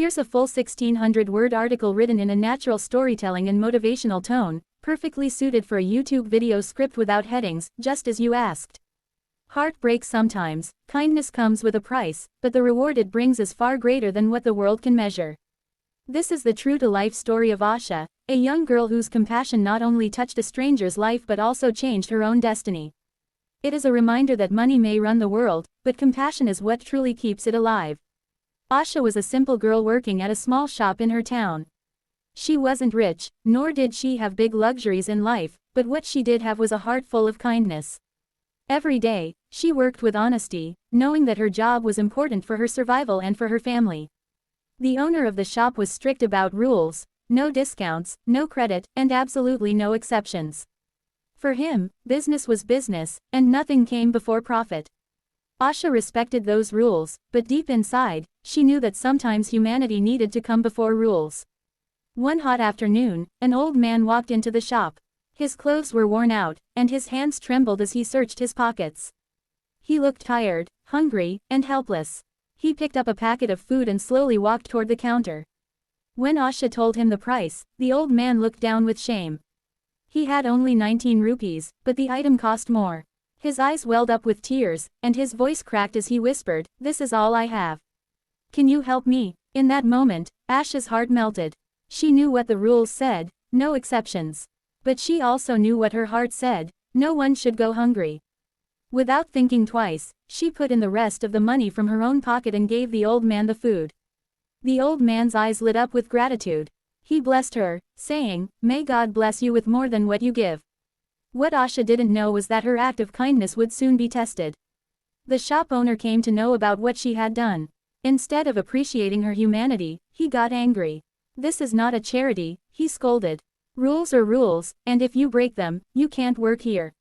Here's a full 1600-word article written in a natural storytelling and motivational tone, perfectly suited for a YouTube video script without headings, just as you asked. Heart breaks sometimes, kindness comes with a price, but the reward it brings is far greater than what the world can measure. This is the true-to-life story of Asha, a young girl whose compassion not only touched a stranger's life but also changed her own destiny. It is a reminder that money may run the world, but compassion is what truly keeps it alive. Asha was a simple girl working at a small shop in her town. She wasn't rich, nor did she have big luxuries in life, but what she did have was a heart full of kindness. Every day, she worked with honesty, knowing that her job was important for her survival and for her family. The owner of the shop was strict about rules: no discounts, no credit, and absolutely no exceptions. For him, business was business, and nothing came before profit. Asha respected those rules, but deep inside, she knew that sometimes humanity needed to come before rules. One hot afternoon, an old man walked into the shop. His clothes were worn out, and his hands trembled as he searched his pockets. He looked tired, hungry, and helpless. He picked up a packet of food and slowly walked toward the counter. When Asha told him the price, the old man looked down with shame. He had only 19 rupees, but the item cost more. His eyes welled up with tears, and his voice cracked as he whispered, "This is all I have. Can you help me?" In that moment, Asha's heart melted. She knew what the rules said, no exceptions. But she also knew what her heart said: no one should go hungry. Without thinking twice, she put in the rest of the money from her own pocket and gave the old man the food. The old man's eyes lit up with gratitude. He blessed her, saying, "May God bless you with more than what you give." What Asha didn't know was that her act of kindness would soon be tested. The shop owner came to know about what she had done. Instead of appreciating her humanity, he got angry. "This is not a charity," he scolded. "Rules are rules, and if you break them, you can't work here."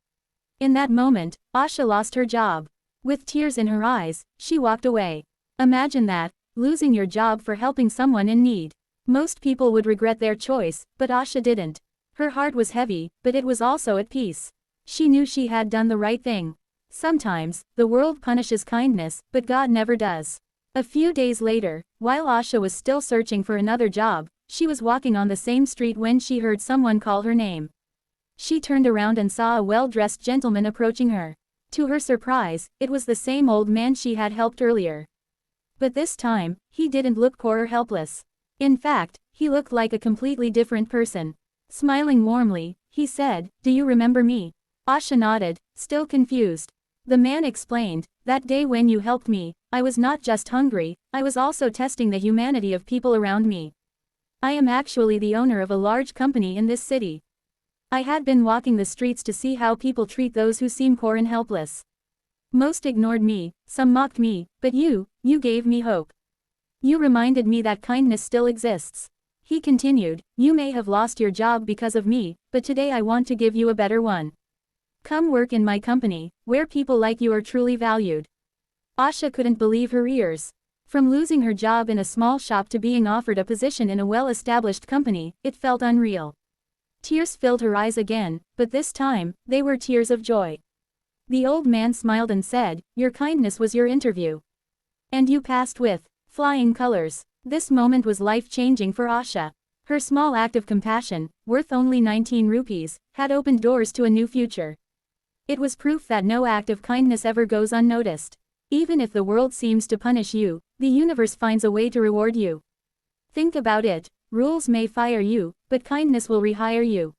In that moment, Asha lost her job. With tears in her eyes, she walked away. Imagine that, losing your job for helping someone in need. Most people would regret their choice, but Asha didn't. Her heart was heavy, but it was also at peace. She knew she had done the right thing. Sometimes, the world punishes kindness, but God never does. A few days later, while Asha was still searching for another job, she was walking on the same street when she heard someone call her name. She turned around and saw a well-dressed gentleman approaching her. To her surprise, it was the same old man she had helped earlier. But this time, he didn't look poor or helpless. In fact, he looked like a completely different person. Smiling warmly, he said, "Do you remember me?" Asha nodded, still confused. The man explained, "That day when you helped me, I was not just hungry, I was also testing the humanity of people around me. I am actually the owner of a large company in this city. I had been walking the streets to see how people treat those who seem poor and helpless. Most ignored me, some mocked me, but you gave me hope. You reminded me that kindness still exists." He continued, "You may have lost your job because of me, but today I want to give you a better one. Come work in my company, where people like you are truly valued." Asha couldn't believe her ears. From losing her job in a small shop to being offered a position in a well-established company, it felt unreal. Tears filled her eyes again, but this time, they were tears of joy. The old man smiled and said, "Your kindness was your interview. And you passed with flying colors." This moment was life-changing for Asha. Her small act of compassion, worth only 19 rupees, had opened doors to a new future. It was proof that no act of kindness ever goes unnoticed. Even if the world seems to punish you, the universe finds a way to reward you. Think about it: rules may fire you, but kindness will rehire you.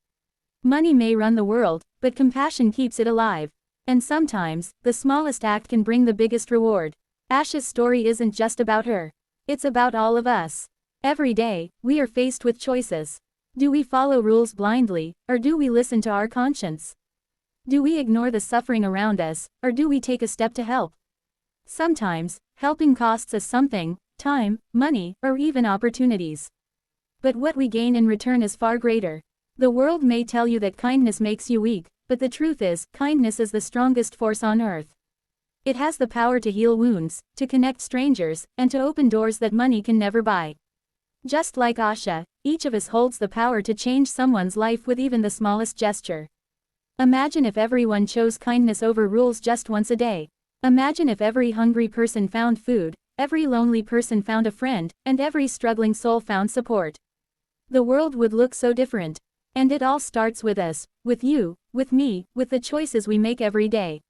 Money may run the world, but compassion keeps it alive. And sometimes, the smallest act can bring the biggest reward. Asha's story isn't just about her. It's about all of us. Every day, we are faced with choices. Do we follow rules blindly, or do we listen to our conscience? Do we ignore the suffering around us, or do we take a step to help? Sometimes, helping costs us something: time, money, or even opportunities. But what we gain in return is far greater. The world may tell you that kindness makes you weak, but the truth is, kindness is the strongest force on earth. It has the power to heal wounds, to connect strangers, and to open doors that money can never buy. Just like Asha, each of us holds the power to change someone's life with even the smallest gesture. Imagine if everyone chose kindness over rules just once a day. Imagine if every hungry person found food, every lonely person found a friend, and every struggling soul found support. The world would look so different. And it all starts with us, with you, with me, with the choices we make every day.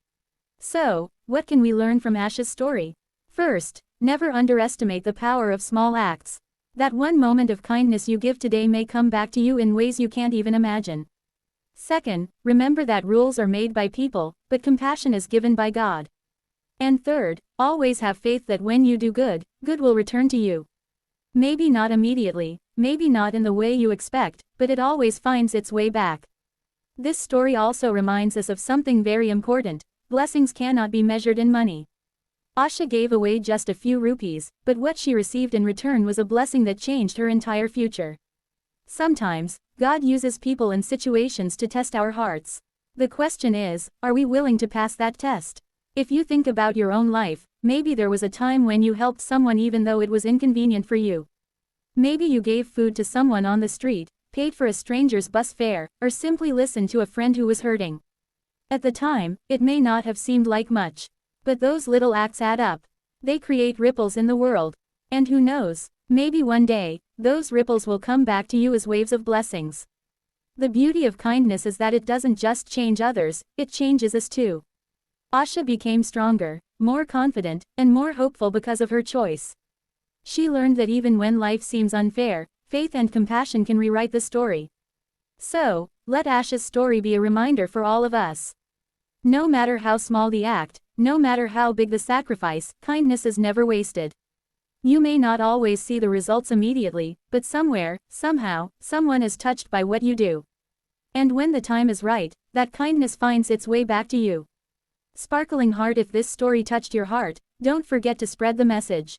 So, what can we learn from Ash's story? First, never underestimate the power of small acts. That one moment of kindness you give today may come back to you in ways you can't even imagine. Second, remember that rules are made by people, but compassion is given by God. And third, always have faith that when you do good, good will return to you. Maybe not immediately, maybe not in the way you expect, but it always finds its way back. This story also reminds us of something very important: blessings cannot be measured in money. Asha gave away just a few rupees, but what she received in return was a blessing that changed her entire future. Sometimes, God uses people and situations to test our hearts. The question is, are we willing to pass that test? If you think about your own life, maybe there was a time when you helped someone even though it was inconvenient for you. Maybe you gave food to someone on the street, paid for a stranger's bus fare, or simply listened to a friend who was hurting. At the time, it may not have seemed like much. But those little acts add up. They create ripples in the world. And who knows, maybe one day, those ripples will come back to you as waves of blessings. The beauty of kindness is that it doesn't just change others, it changes us too. Asha became stronger, more confident, and more hopeful because of her choice. She learned that even when life seems unfair, faith and compassion can rewrite the story. So, let Asha's story be a reminder for all of us. No matter how small the act, no matter how big the sacrifice, kindness is never wasted. You may not always see the results immediately, but somewhere, somehow, someone is touched by what you do. And when the time is right, that kindness finds its way back to you. Sparkling heart, if this story touched your heart, don't forget to spread the message.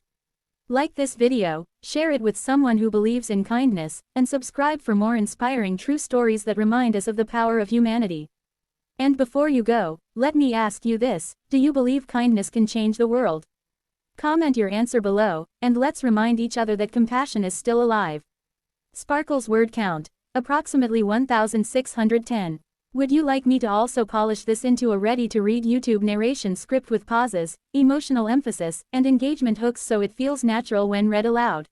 Like this video, share it with someone who believes in kindness, and subscribe for more inspiring true stories that remind us of the power of humanity. And before you go, let me ask you this: do you believe kindness can change the world? Comment your answer below, and let's remind each other that compassion is still alive. Sparkle's word count, approximately 1610. Would you like me to also polish this into a ready-to-read YouTube narration script with pauses, emotional emphasis, and engagement hooks so it feels natural when read aloud?